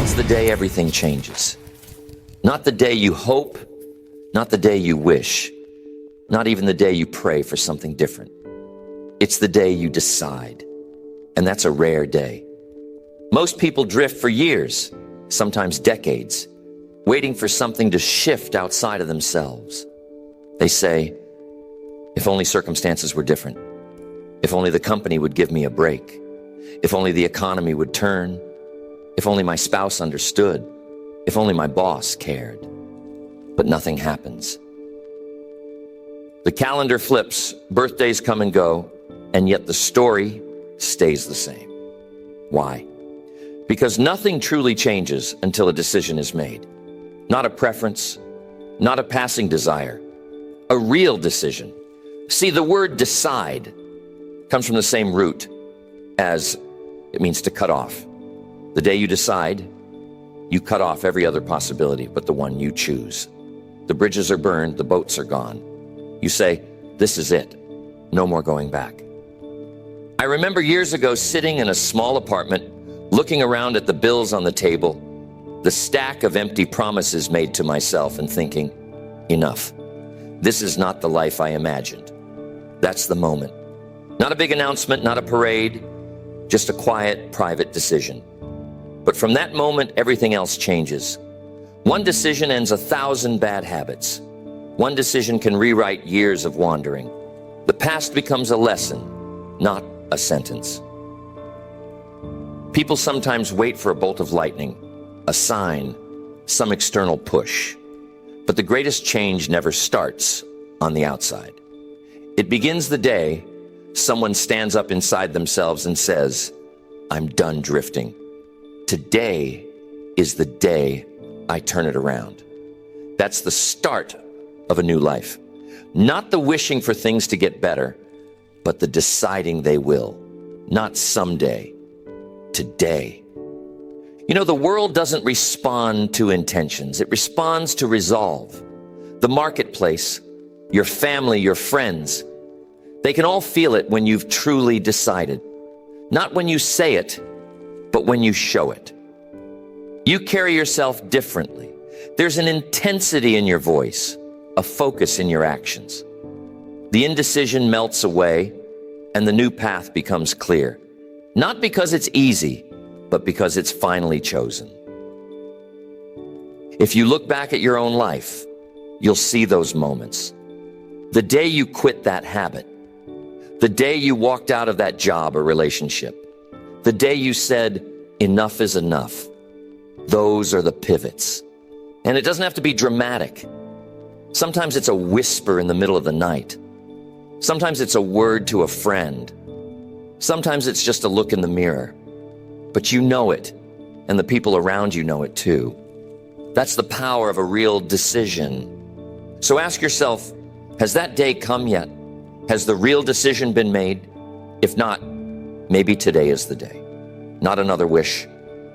It's the day everything changes. Not the day you hope, not the day you wish, not even the day you pray for something different. It's the day you decide, and that's a rare day. Most people drift for years, sometimes decades, waiting for something to shift outside of themselves. They say, if only circumstances were different, if only the company would give me a break, if only the economy would turn, if only my spouse understood, if only my boss cared. But nothing happens. The calendar flips, birthdays come and go, and yet the story stays the same. Why? Because nothing truly changes until a decision is made. Not a preference, not a passing desire, a real decision. See, the word decide comes from the same root as it means to cut off. The day you decide, you cut off every other possibility but the one you choose. The bridges are burned, the boats are gone. You say, this is it, no more going back. I remember years ago sitting in a small apartment, looking around at the bills on the table, the stack of empty promises made to myself, and thinking, enough. This is not the life I imagined. That's the moment. Not a big announcement, not a parade, just a quiet, private decision. But from that moment, everything else changes. One decision ends 1,000 bad habits. One decision can rewrite years of wandering. The past becomes a lesson, not a sentence. People sometimes wait for a bolt of lightning, a sign, some external push. But the greatest change never starts on the outside. It begins the day someone stands up inside themselves and says, I'm done drifting. Today is the day I turn it around. That's the start of a new life. Not the wishing for things to get better, but the deciding they will. Not someday, today. You know, the world doesn't respond to intentions. It responds to resolve. The marketplace, your family, your friends, they can all feel it when you've truly decided. Not when you say it, but when you show it. You carry yourself differently. There's an intensity in your voice, a focus in your actions. The indecision melts away, and the new path becomes clear. Not because it's easy, but because it's finally chosen. If you look back at your own life, you'll see those moments. The day you quit that habit, the day you walked out of that job or relationship, the day you said, enough is enough. Those are the pivots. And it doesn't have to be dramatic. Sometimes it's a whisper in the middle of the night. Sometimes it's a word to a friend. Sometimes it's just a look in the mirror. But you know it, and the people around you know it too. That's the power of a real decision. So ask yourself, has that day come yet? Has the real decision been made? If not, maybe today is the day. Not another wish,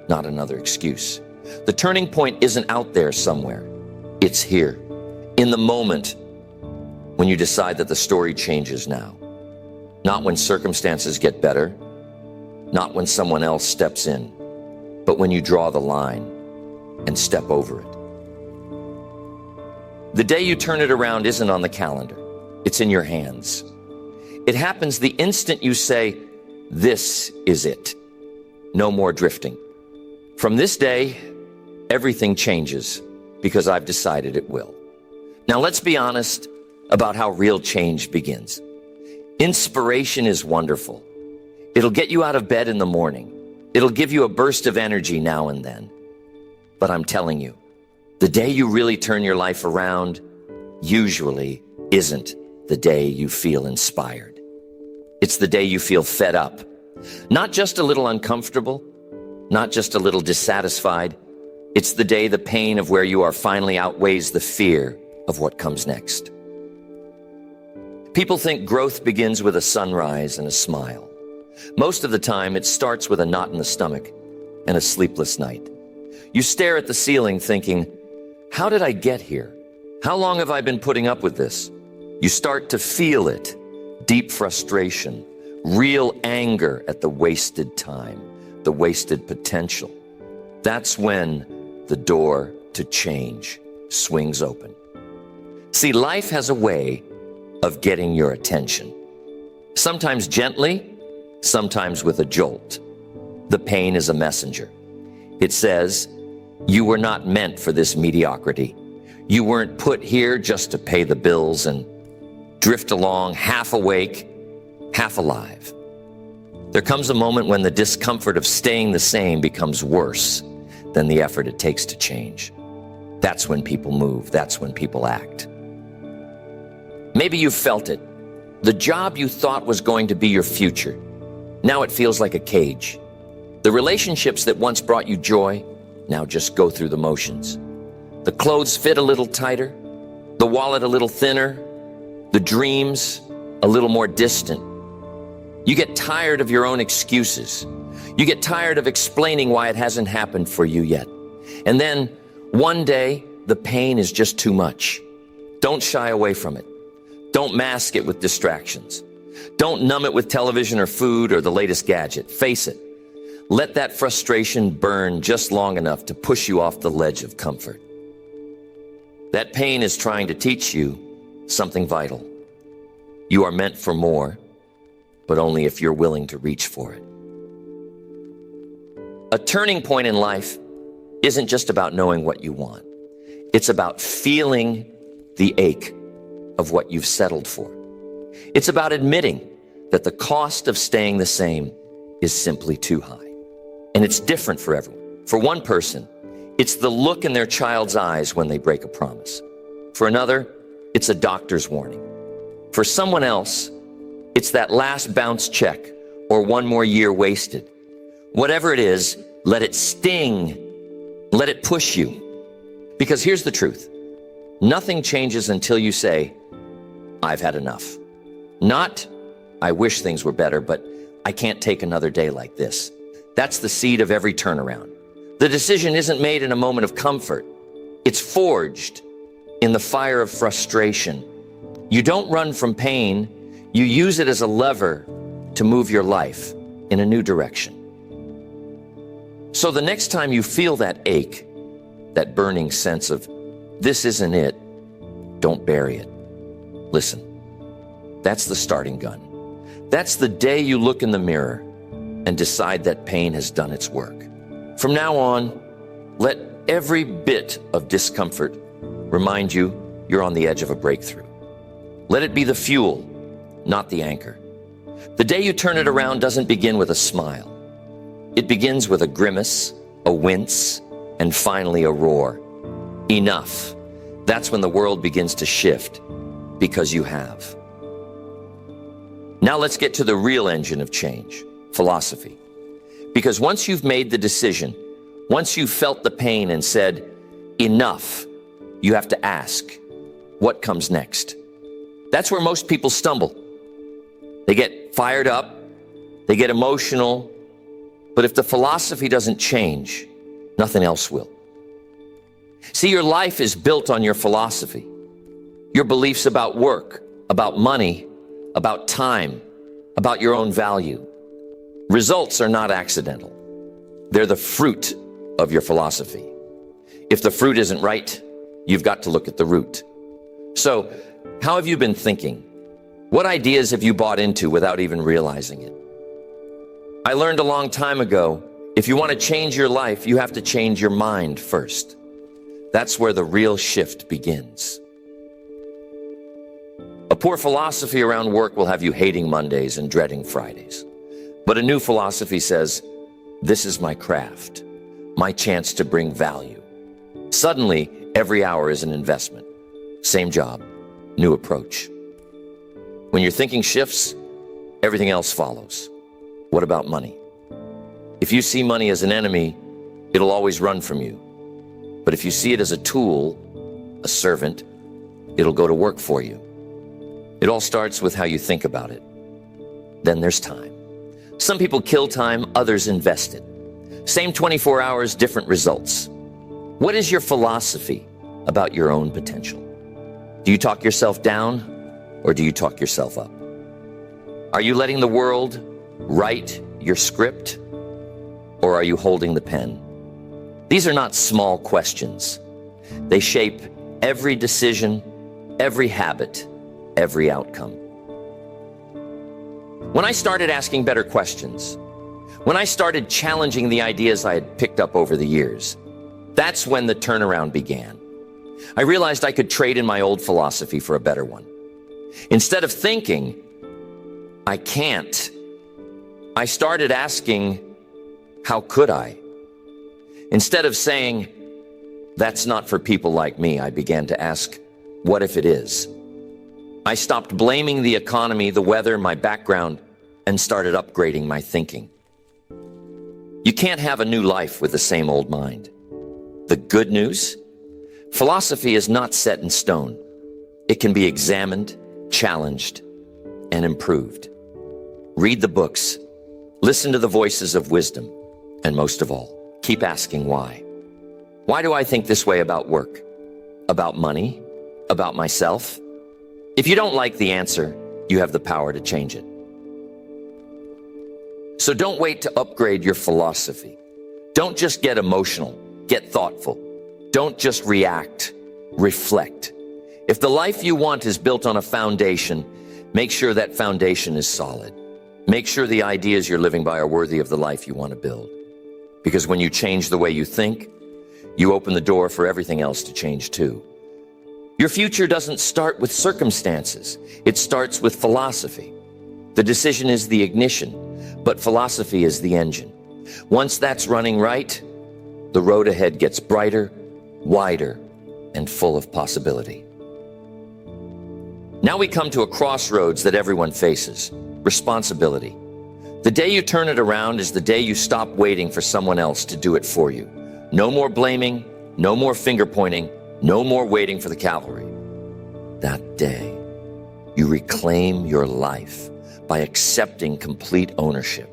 not another excuse. The turning point isn't out there somewhere. It's here, in the moment, when you decide that the story changes now. Not when circumstances get better, not when someone else steps in, but when you draw the line and step over it. The day you turn it around isn't on the calendar. It's in your hands. It happens the instant you say, this is it. No more drifting. From this day, everything changes because I've decided it will. Now let's be honest about how real change begins. Inspiration is wonderful. It'll get you out of bed in the morning. It'll give you a burst of energy now and then. But I'm telling you, the day you really turn your life around usually isn't the day you feel inspired. It's the day you feel fed up. Not just a little uncomfortable, not just a little dissatisfied. It's the day the pain of where you are finally outweighs the fear of what comes next. People think growth begins with a sunrise and a smile. Most of the time, it starts with a knot in the stomach and a sleepless night. You stare at the ceiling thinking, how did I get here? How long have I been putting up with this? You start to feel it, deep frustration, real anger at the wasted time, the wasted potential. That's when the door to change swings open. See, life has a way of getting your attention. Sometimes gently, sometimes with a jolt. The pain is a messenger. It says, you were not meant for this mediocrity. You weren't put here just to pay the bills and drift along half awake, half alive. There comes a moment when the discomfort of staying the same becomes worse than the effort it takes to change. That's when people move. That's when people act. Maybe you've felt it. The job you thought was going to be your future, now it feels like a cage. The relationships that once brought you joy, now just go through the motions. The clothes fit a little tighter, the wallet a little thinner, the dreams a little more distant. You get tired of your own excuses. You get tired of explaining why it hasn't happened for you yet. And then one day, the pain is just too much. Don't shy away from it. Don't mask it with distractions. Don't numb it with television or food or the latest gadget. Face it. Let that frustration burn just long enough to push you off the ledge of comfort. That pain is trying to teach you something vital. You are meant for more, but only if you're willing to reach for it. A turning point in life isn't just about knowing what you want. It's about feeling the ache of what you've settled for. It's about admitting that the cost of staying the same is simply too high. And it's different for everyone. For one person, it's the look in their child's eyes when they break a promise. For another, it's a doctor's warning. For someone else, it's that last bounce check or one more year wasted. Whatever it is, let it sting. Let it push you. Because here's the truth. Nothing changes until you say, I've had enough. Not, I wish things were better, but I can't take another day like this. That's the seed of every turnaround. The decision isn't made in a moment of comfort. It's forged in the fire of frustration. You don't run from pain. You use it as a lever to move your life in a new direction. So the next time you feel that ache, that burning sense of this isn't it, don't bury it. Listen, that's the starting gun. That's the day you look in the mirror and decide that pain has done its work. From now on, let every bit of discomfort remind you you're on the edge of a breakthrough. Let it be the fuel, not the anchor. The day you turn it around doesn't begin with a smile. It begins with a grimace, a wince, and finally a roar. Enough. That's when the world begins to shift, because you have. Now let's get to the real engine of change, philosophy. Because once you've made the decision, once you've felt the pain and said, enough, you have to ask, what comes next? That's where most people stumble. They get fired up, they get emotional, but if the philosophy doesn't change, nothing else will. See, your life is built on your philosophy. Your beliefs about work, about money, about time, about your own value. Results are not accidental. They're the fruit of your philosophy. If the fruit isn't right, you've got to look at the root. So, how have you been thinking? What ideas have you bought into without even realizing it? I learned a long time ago, if you want to change your life, you have to change your mind first. That's where the real shift begins. A poor philosophy around work will have you hating Mondays and dreading Fridays. But a new philosophy says, this is my craft, my chance to bring value. Suddenly, every hour is an investment. Same job, new approach. When your thinking shifts, everything else follows. What about money? If you see money as an enemy, it'll always run from you. But if you see it as a tool, a servant, it'll go to work for you. It all starts with how you think about it. Then there's time. Some people kill time, others invest it. Same 24 hours, different results. What is your philosophy about your own potential? Do you talk yourself down or do you talk yourself up? Are you letting the world write your script or are you holding the pen? These are not small questions. They shape every decision, every habit, every outcome. When I started asking better questions, when I started challenging the ideas I had picked up over the years, that's when the turnaround began. I realized I could trade in my old philosophy for a better one. Instead of thinking, I can't, I started asking, how could I? Instead of saying, that's not for people like me, I began to ask, what if it is? I stopped blaming the economy, the weather, my background, and started upgrading my thinking. You can't have a new life with the same old mind. The good news? Philosophy is not set in stone. It can be examined, challenged, and improved. Read the books, listen to the voices of wisdom, and most of all, keep asking why. Why do I think this way about work? About money? About myself? If you don't like the answer, you have the power to change it. So don't wait to upgrade your philosophy. Don't just get emotional, get thoughtful. Don't just react, reflect. If the life you want is built on a foundation, make sure that foundation is solid. Make sure the ideas you're living by are worthy of the life you want to build. Because when you change the way you think, you open the door for everything else to change too. Your future doesn't start with circumstances. It starts with philosophy. The decision is the ignition, but philosophy is the engine. Once that's running right, the road ahead gets brighter, wider, and full of possibility. Now we come to a crossroads that everyone faces: responsibility. The day you turn it around is the day you stop waiting for someone else to do it for you. No more blaming, no more finger pointing, no more waiting for the cavalry. That day, you reclaim your life by accepting complete ownership.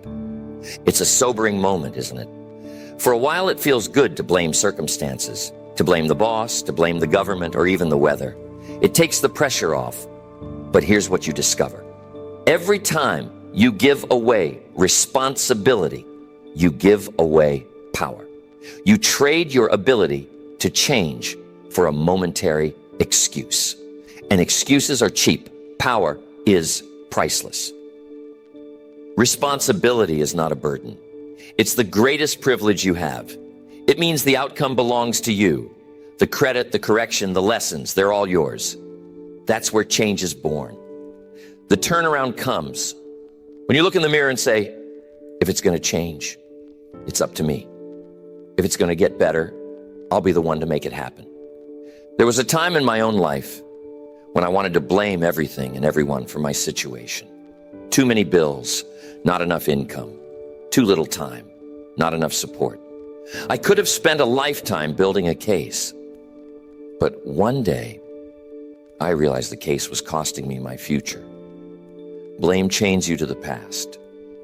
It's a sobering moment, isn't it? For a while, it feels good to blame circumstances, to blame the boss, to blame the government, or even the weather. It takes the pressure off. But here's what you discover. Every time you give away responsibility, you give away power. You trade your ability to change for a momentary excuse. And excuses are cheap. Power is priceless. Responsibility is not a burden. It's the greatest privilege you have. It means the outcome belongs to you. The credit, the correction, the lessons, they're all yours. That's where change is born. The turnaround comes when you look in the mirror and say, if it's going to change, it's up to me. If it's going to get better, I'll be the one to make it happen. There was a time in my own life when I wanted to blame everything and everyone for my situation. Too many bills, not enough income, too little time, not enough support. I could have spent a lifetime building a case. But one day, I realized the case was costing me my future. Blame chains you to the past.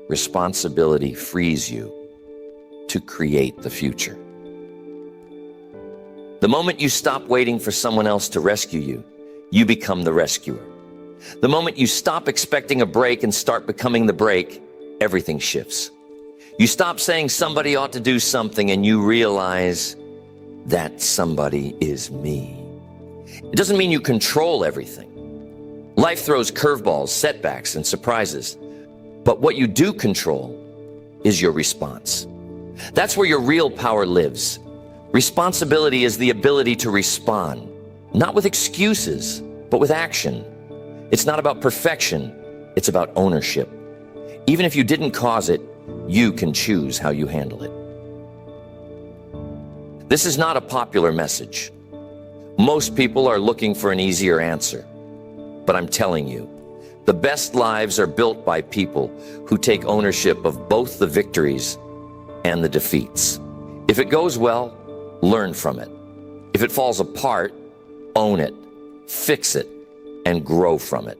Responsibility frees you to create the future. The moment you stop waiting for someone else to rescue you, you become the rescuer. The moment you stop expecting a break and start becoming the break, everything shifts. You stop saying somebody ought to do something and you realize that somebody is me. It doesn't mean you control everything. Life throws curveballs, setbacks, and surprises. But what you do control is your response. That's where your real power lives. Responsibility is the ability to respond, not with excuses, but with action. It's not about perfection, it's about ownership. Even if you didn't cause it, you can choose how you handle it. This is not a popular message. Most people are looking for an easier answer. But I'm telling you, the best lives are built by people who take ownership of both the victories and the defeats. If it goes well, learn from it. If it falls apart, own it, fix it, and grow from it.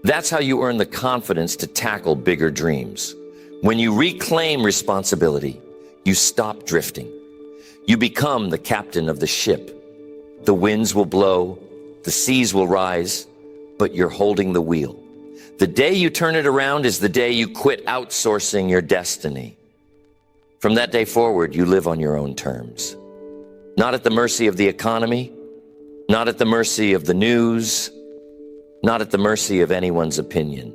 That's how you earn the confidence to tackle bigger dreams. When you reclaim responsibility, you stop drifting. You become the captain of the ship. The winds will blow, the seas will rise, but you're holding the wheel. The day you turn it around is the day you quit outsourcing your destiny. From that day forward, you live on your own terms. not at the mercy of the economy, not at the mercy of the news, not at the mercy of anyone's opinion.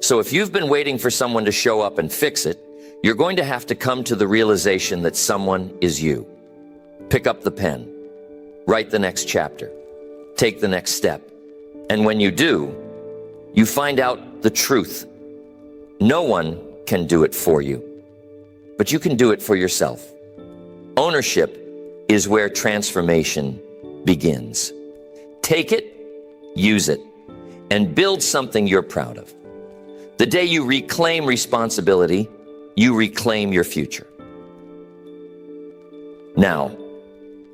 So if you've been waiting for someone to show up and fix it, you're going to have to come to the realization that someone is you. Pick up the pen, write the next chapter, take the next step. And when you do, you find out the truth. No one can do it for you, but you can do it for yourself. Ownership is where transformation begins. Take it, use it, and build something you're proud of. The day you reclaim responsibility, you reclaim your future. Now,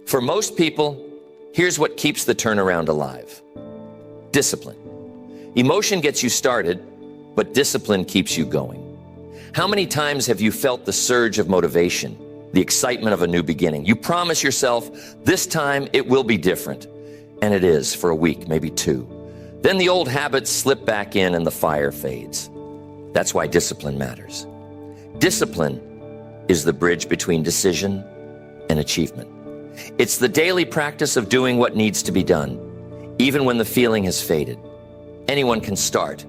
for most people, here's what keeps the turnaround alive. Discipline. Emotion gets you started, but discipline keeps you going. How many times have you felt the surge of motivation, the excitement of a new beginning? You promise yourself, this time it will be different. And it is for a week, maybe two. Then the old habits slip back in and the fire fades. That's why discipline matters. Discipline is the bridge between decision and achievement. It's the daily practice of doing what needs to be done, even when the feeling has faded. Anyone can start.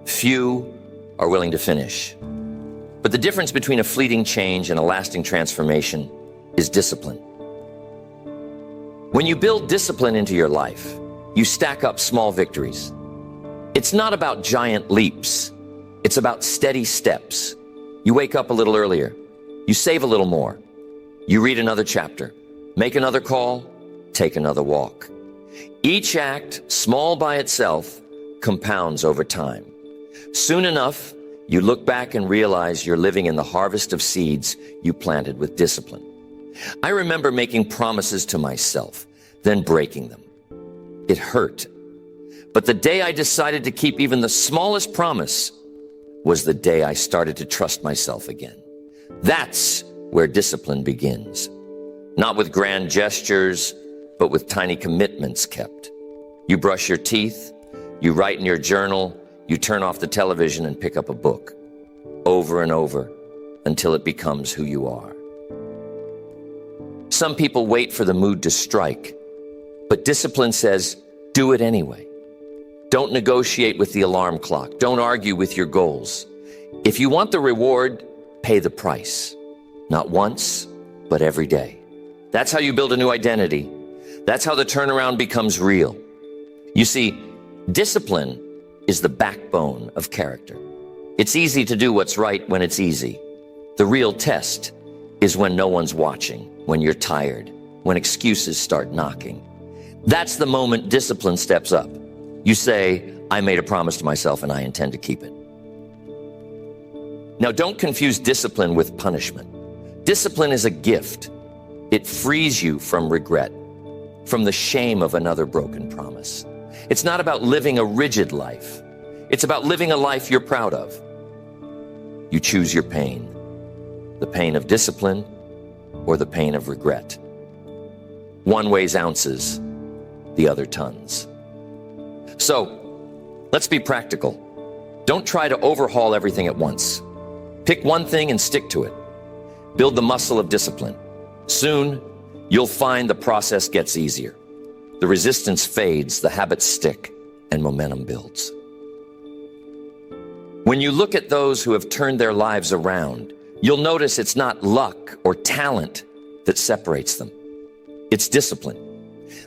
Few are willing to finish. But the difference between a fleeting change and a lasting transformation is discipline. When you build discipline into your life, you stack up small victories. It's not about giant leaps. It's about steady steps. You wake up a little earlier. You save a little more. You read another chapter. Make another call. Take another walk. Each act, small by itself, compounds over time. Soon enough, you look back and realize you're living in the harvest of seeds you planted with discipline. I remember making promises to myself, then breaking them. It hurt. But the day I decided to keep even the smallest promise was the day I started to trust myself again. That's where discipline begins. Not with grand gestures, but with tiny commitments kept. You brush your teeth, you write in your journal, you turn off the television and pick up a book. Over and over until it becomes who you are. Some people wait for the mood to strike, but discipline says, do it anyway. Don't negotiate with the alarm clock. Don't argue with your goals. If you want the reward, pay the price. Not once, but every day. That's how you build a new identity. That's how the turnaround becomes real. You see, discipline is the backbone of character. It's easy to do what's right when it's easy. The real test is when no one's watching, when you're tired, when excuses start knocking. That's the moment discipline steps up. You say, I made a promise to myself and I intend to keep it. Now, don't confuse discipline with punishment. Discipline is a gift. It frees you from regret, from the shame of another broken promise. It's not about living a rigid life. It's about living a life you're proud of. You choose your pain, the pain of discipline or the pain of regret. One weighs ounces, the other tons. So, let's be practical. Don't try to overhaul everything at once. Pick one thing and stick to it. Build the muscle of discipline. Soon, you'll find the process gets easier. The resistance fades, the habits stick, and momentum builds. When you look at those who have turned their lives around, you'll notice it's not luck or talent that separates them. It's discipline.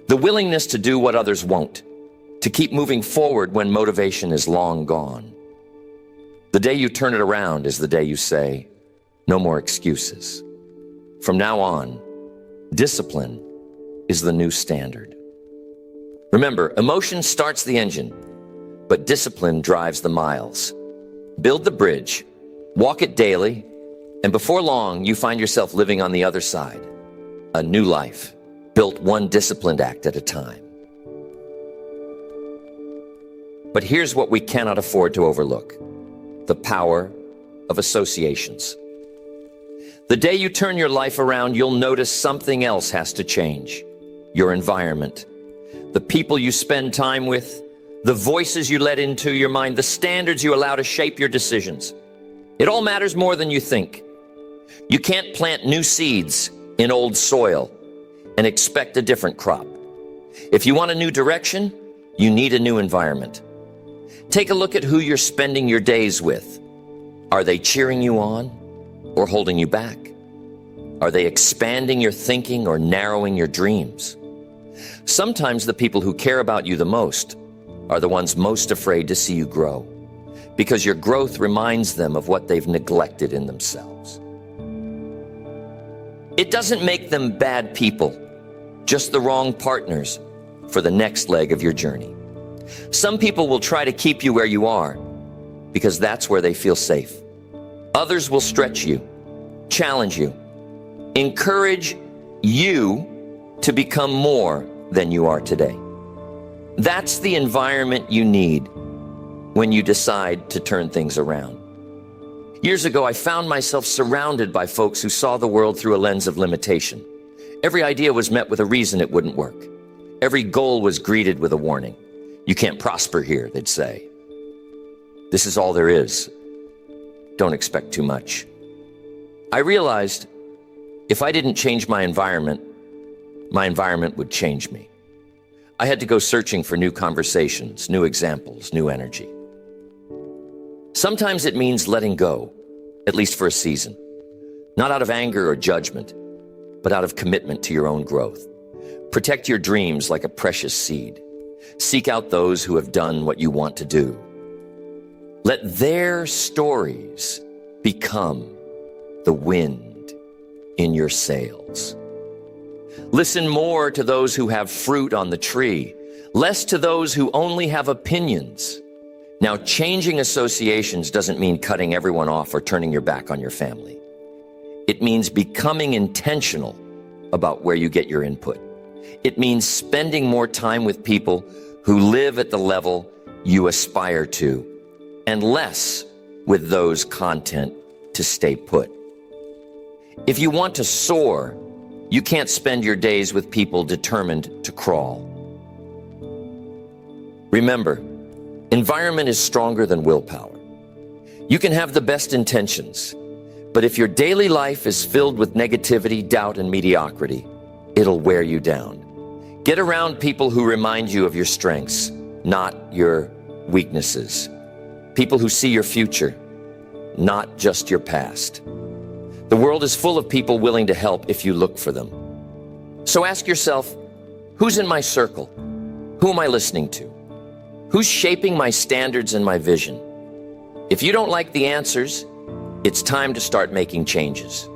The willingness to do what others won't, to keep moving forward when motivation is long gone. The day you turn it around is the day you say, no more excuses. From now on, discipline is the new standard. Remember, emotion starts the engine, but discipline drives the miles. Build the bridge, walk it daily, and before long, you find yourself living on the other side. A new life, built one disciplined act at a time. But here's what we cannot afford to overlook: the power of associations. The day you turn your life around, you'll notice something else has to change. Your environment, the people you spend time with, the voices you let into your mind, the standards you allow to shape your decisions. It all matters more than you think. You can't plant new seeds in old soil and expect a different crop. If you want a new direction, you need a new environment. Take a look at who you're spending your days with. Are they cheering you on or holding you back? Are they expanding your thinking or narrowing your dreams? Sometimes the people who care about you the most are the ones most afraid to see you grow, because your growth reminds them of what they've neglected in themselves. It doesn't make them bad people, just the wrong partners for the next leg of your journey. Some people will try to keep you where you are because that's where they feel safe. Others will stretch you, challenge you, encourage you to become more than you are today. That's the environment you need when you decide to turn things around. Years ago, I found myself surrounded by folks who saw the world through a lens of limitation. Every idea was met with a reason it wouldn't work. Every goal was greeted with a warning. You can't prosper here, they'd say. This is all there is. Don't expect too much. I realized if I didn't change my environment would change me. I had to go searching for new conversations, new examples, new energy. Sometimes it means letting go, at least for a season. Not out of anger or judgment, but out of commitment to your own growth. Protect your dreams like a precious seed. Seek out those who have done what you want to do. Let their stories become the wind in your sails. Listen more to those who have fruit on the tree, less to those who only have opinions. Now, changing associations doesn't mean cutting everyone off or turning your back on your family. It means becoming intentional about where you get your input. It means spending more time with people who live at the level you aspire to, and less with those content to stay put. If you want to soar, you can't spend your days with people determined to crawl. Remember, environment is stronger than willpower. You can have the best intentions, but if your daily life is filled with negativity, doubt, and mediocrity, it'll wear you down. Get around people who remind you of your strengths, not your weaknesses. People who see your future, not just your past. The world is full of people willing to help if you look for them. So ask yourself, who's in my circle? Who am I listening to? Who's shaping my standards and my vision? If you don't like the answers, it's time to start making changes.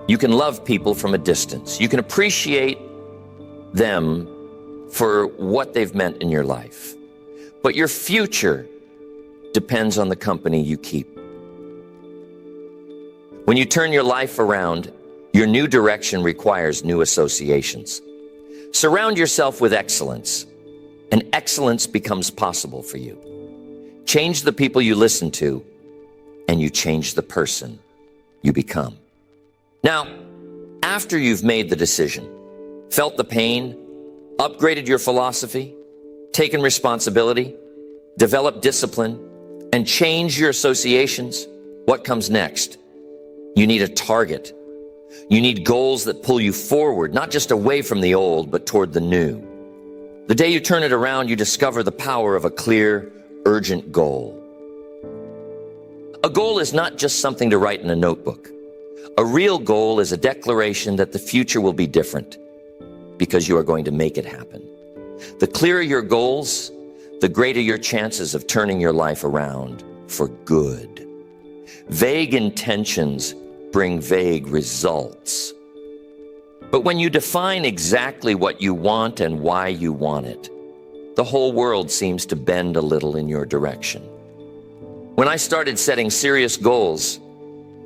You can love people from a distance. You can appreciate them for what they've meant in your life. But your future depends on the company you keep. When you turn your life around, your new direction requires new associations. Surround yourself with excellence, and excellence becomes possible for you. Change the people you listen to, and you change the person you become. Now, after you've made the decision, felt the pain, upgraded your philosophy, taken responsibility, developed discipline, and changed your associations, what comes next? You need a target. You need goals that pull you forward, not just away from the old, but toward the new. The day you turn it around, you discover the power of a clear, urgent goal. A goal is not just something to write in a notebook. A real goal is a declaration that the future will be different because you are going to make it happen. The clearer your goals, the greater your chances of turning your life around for good. Vague intentions bring vague results. But when you define exactly what you want and why you want it, the whole world seems to bend a little in your direction. When I started setting serious goals,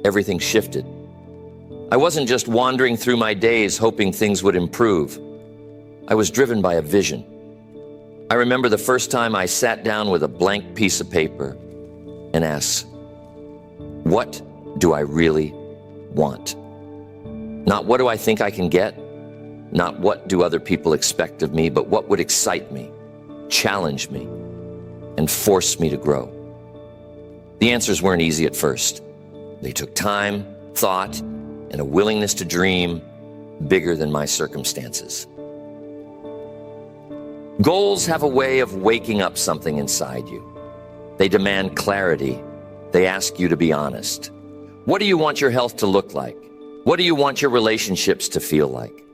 everything shifted. I wasn't just wandering through my days hoping things would improve. I was driven by a vision. I remember the first time I sat down with a blank piece of paper and asked, what do I really want? Not what do I think I can get? Not what do other people expect of me, but what would excite me, challenge me, and force me to grow. The answers weren't easy at first. They took time, thought, and a willingness to dream bigger than my circumstances. Goals have a way of waking up something inside you. They demand clarity. They ask you to be honest. What do you want your health to look like? What do you want your relationships to feel like?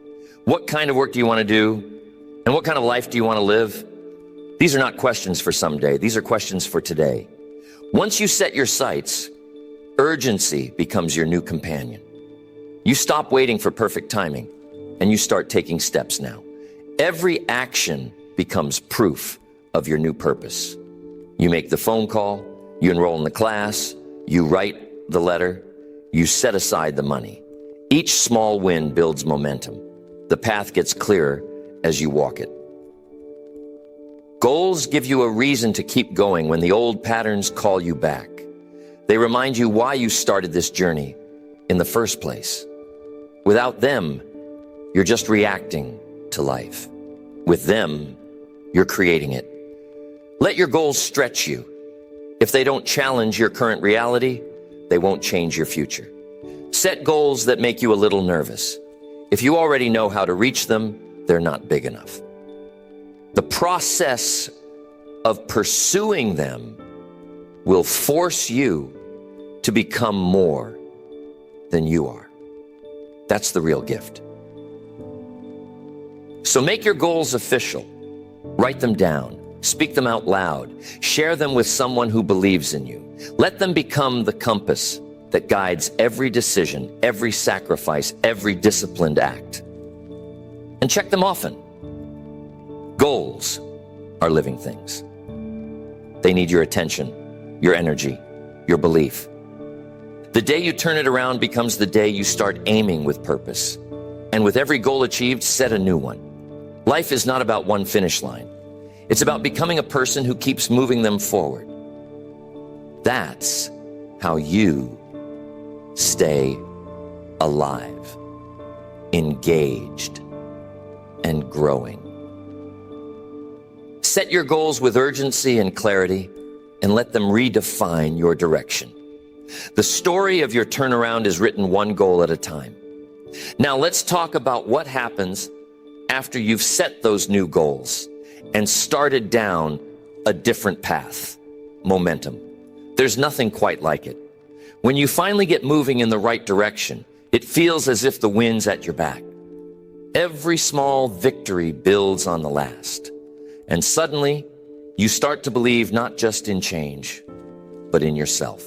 What kind of work do you want to do? And what kind of life do you want to live? These are not questions for someday. These are questions for today. Once you set your sights, urgency becomes your new companion. You stop waiting for perfect timing, and you start taking steps now. Every action becomes proof of your new purpose. You make the phone call, you enroll in the class, you write the letter, you set aside the money. Each small win builds momentum. The path gets clearer as you walk it. Goals give you a reason to keep going when the old patterns call you back. They remind you why you started this journey in the first place. Without them, you're just reacting to life. With them, you're creating it. Let your goals stretch you. If they don't challenge your current reality, they won't change your future. Set goals that make you a little nervous. If you already know how to reach them, they're not big enough. The process of pursuing them will force you to become more than you are. That's the real gift. So make your goals official. Write them down. Speak them out loud. Share them with someone who believes in you. Let them become the compass that guides every decision, every sacrifice, every disciplined act. And check them often. Goals are living things. They need your attention, your energy, your belief. The day you turn it around becomes the day you start aiming with purpose. And with every goal achieved, set a new one. Life is not about one finish line. It's about becoming a person who keeps moving them forward. That's how you stay alive, engaged, and growing. Set your goals with urgency and clarity, and let them redefine your direction. The story of your turnaround is written one goal at a time. Now let's talk about what happens after you've set those new goals and started down a different path. Momentum. There's nothing quite like it. When you finally get moving in the right direction, it feels as if the wind's at your back. Every small victory builds on the last. And suddenly, you start to believe not just in change, but in yourself.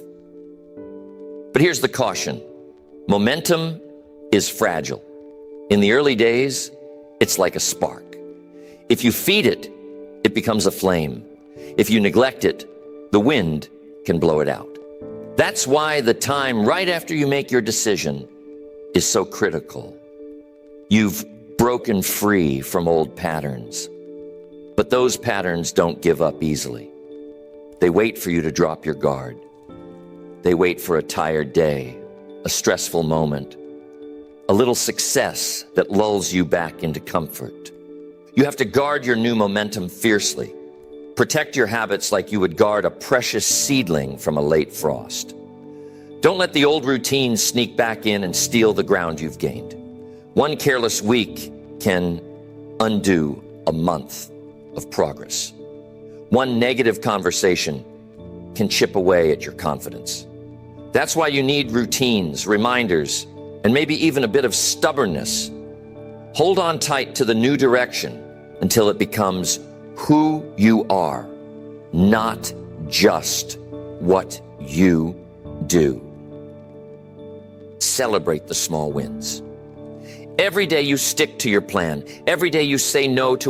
But here's the caution. Momentum is fragile. In the early days, it's like a spark. If you feed it, it becomes a flame. If you neglect it, the wind can blow it out. That's why the time right after you make your decision is so critical. You've broken free from old patterns. But those patterns don't give up easily. They wait for you to drop your guard. They wait for a tired day, a stressful moment, a little success that lulls you back into comfort. You have to guard your new momentum fiercely. Protect your habits like you would guard a precious seedling from a late frost. Don't let the old routines sneak back in and steal the ground you've gained. One careless week can undo a month of progress. One negative conversation can chip away at your confidence. That's why you need routines, reminders, and maybe even a bit of stubbornness. Hold on tight to the new direction until it becomes who you are, not just what you do. Celebrate the small wins. Every day you stick to your plan. Every day you say no to